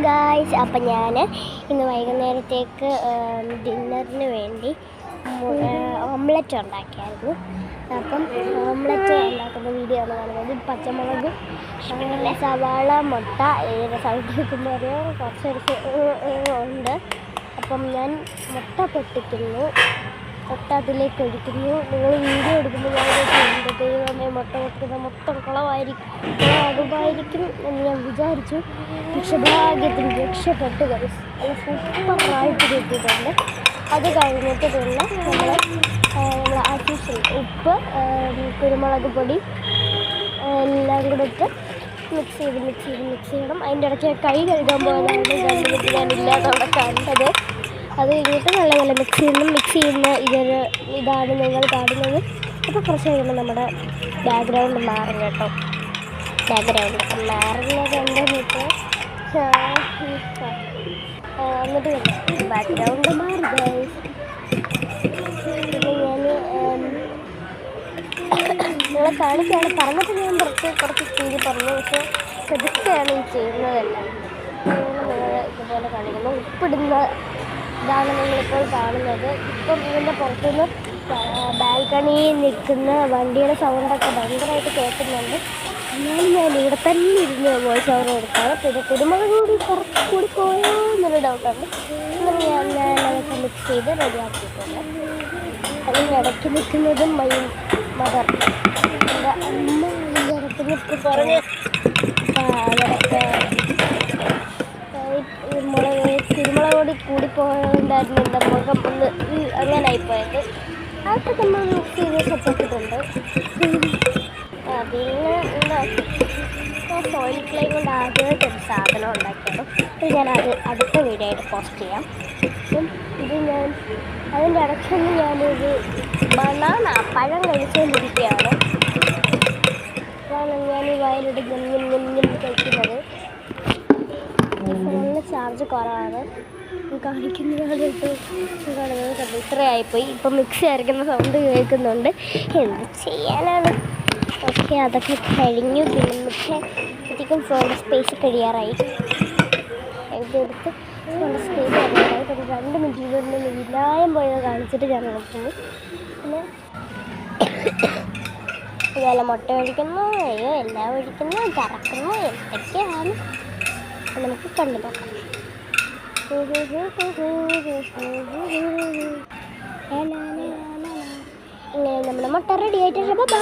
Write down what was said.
Guys, അപ്പം ഞാൻ ഇന്ന് വൈകുന്നേരത്തേക്ക് ഡിന്നറിന് വേണ്ടി ഓംലെറ്റ് ഉണ്ടാക്കിയായിരുന്നു. അപ്പം ഓംലെറ്റ് ഉണ്ടാക്കുന്ന വീഡിയോ ആണ് കാണുന്നത്. പച്ചമുളക്, സവാള, മുട്ട, സൗണ്ട് കേൾക്കുമ്പോൾ കുറച്ച് ഉണ്ട്. അപ്പം ഞാൻ മുട്ട പൊട്ടിക്കുന്നു, മുട്ട അതിലേക്ക് ഒഴിക്കുന്നു. നിങ്ങൾ വീഡിയോ എടുക്കുമ്പോൾ ഞാൻ ദൈവമേ മുട്ട പൊട്ടിക്കുന്ന മൊത്തം കുളമാകുമായിരിക്കും എന്ന് ഞാൻ വിചാരിച്ചു. പക്ഷെ ഭാഗ്യത്തിന് രക്ഷപ്പെട്ട് കഴിച്ചു. നല്ല സൂപ്പറായിട്ട് കിട്ടിയിട്ടുണ്ട്. അത് കഴിഞ്ഞിട്ട് പിന്നെ നമ്മൾ ആർട്ടിഫിഷ്യൽ ഉപ്പ്, കുരുമുളക് പൊടി എല്ലാം കൂടെ ഇട്ട് മിക്സ് ചെയ്യണം. അതിൻ്റെ ഇടയ്ക്ക് കൈ കഴുകാൻ പോയതാണ് കണ്ടിട്ട് ഞാനില്ലാതെ അവിടെ കണ്ടത്. അത് കഴിഞ്ഞിട്ട് നല്ല മിക്സ് ചെയ്യുന്ന ഇതാണ് നിങ്ങൾ കാണുന്നത്. അപ്പോൾ കുറച്ച് കഴിയുമ്പോൾ നമ്മുടെ ബാക്ക്ഗ്രൗണ്ട് മാറും കേട്ടോ. ബാക്ക്ഗ്രൗണ്ട് മാറുന്നത് എന്താണെന്ന് വെച്ചാൽ എന്നിട്ട് ബാക്ക്ഗ്രൗണ്ട് മാറി. പിന്നെ ഞാൻ നിങ്ങളെ കാണിക്കുകയാണ്. പറഞ്ഞപ്പോൾ ഞാൻ കുറച്ച് സ്പീഡിൽ പറഞ്ഞു, പക്ഷേ ശ്രദ്ധിക്കുകയാണ് ഈ ചെയ്യുന്നതെല്ലാം. നിങ്ങൾ ഇതുപോലെ കാണിക്കുന്നു. ഉപ്പിടുന്ന ഇതാണ് നിങ്ങളിപ്പോൾ കാണുന്നത്. ഇപ്പം ഇതിൻ്റെ പുറത്തുനിന്ന് ബാൽക്കണിയിൽ നിൽക്കുന്ന വണ്ടിയുടെ സൗണ്ടൊക്കെ ഭയങ്കരമായിട്ട് കേൾക്കുന്നുണ്ട്. എന്നാലും ഞാൻ ഇവിടെ തന്നെ ഇരുന്ന് വോയിസ് ഓവർ കൊടുക്കാറ്. പിന്നെ കുരുമുളക് കുറച്ചുകൂടി പോയോ എന്നൊരു ഡൗട്ടുണ്ട്. അങ്ങനെ ഞാനതൊക്കെ മിക്സ് ചെയ്ത് റെഡിയാക്കിയിട്ടുണ്ട്. അതിൻ്റെ ഇടയ്ക്ക് നിൽക്കുന്നതും മദർ, എൻ്റെ അമ്മ അതിൻ്റെ ഇടയ്ക്ക് നിൽക്കുന്നു. അവരൊക്കെ കുരുമുളക് പൊടി കൂടിപ്പോയതുകൊണ്ടായിരുന്നു എൻ്റെ മുഖം ഒന്ന് അങ്ങനെ ആയിപ്പോയത്. അതൊക്കെ നമ്മൾ മിക്സ് ചെയ്ത് സെറ്റാക്കിയിട്ടുണ്ട്. പിന്നെ എന്താ സോയിൽ ക്ലേ കൊണ്ട് ആദ്യമായിട്ടൊരു സാധനം ഉണ്ടാക്കിയത്. ഇത് ഞാനത് അടുത്ത വീഡിയോ ആയിട്ട് പോസ്റ്റ് ചെയ്യാം. ഇത് ഞാൻ അതിൻ്റെ ഇടയ്ക്കൊന്ന് ഞാനൊരു പഴം കഴിച്ചുകൊണ്ടിരിക്കുകയാണ്. അതാണ് ഞാൻ ഈ വയലിട്ട് ഗുഞ്ഞും കഴിക്കുന്നത്. ഫോണിന് ചാർജ് കുറവാണ്. കാണിക്കുന്നത് കണ്ടു ഇത്രയായിപ്പോയി. ഇപ്പം മിക്സി അരയ്ക്കുന്ന സൗണ്ട് കേൾക്കുന്നുണ്ട്. എന്ത് ചെയ്യാനാണ്. ഓക്കെ, അതൊക്കെ കഴിഞ്ഞു. പിന്നെ മിക്കത്തേക്കും ഫോണിൻ്റെ സ്പേസ് കഴിയാറായി. ഇതെടുത്ത് ഫോണിൻ്റെ സ്പേസ് കഴിയാറായി. പിന്നെ 2 മിനിറ്റ് കൊണ്ട് വിലായം പോയത് കാണിച്ചിട്ട് ഞാൻ നോക്കുന്നു. പിന്നെ ഇതുപോലെ മുട്ട ഒഴിക്കുന്നു, എല്ലാം ഒഴിക്കുന്നു, കറക്കുന്നു, എന്തൊക്കെയാണ് നമുക്ക് കണ്ടു നോക്കാം. ഇങ്ങനെ നമ്മുടെ മുട്ട റെഡി ആയിട്ടുണ്ട്. ബൈ.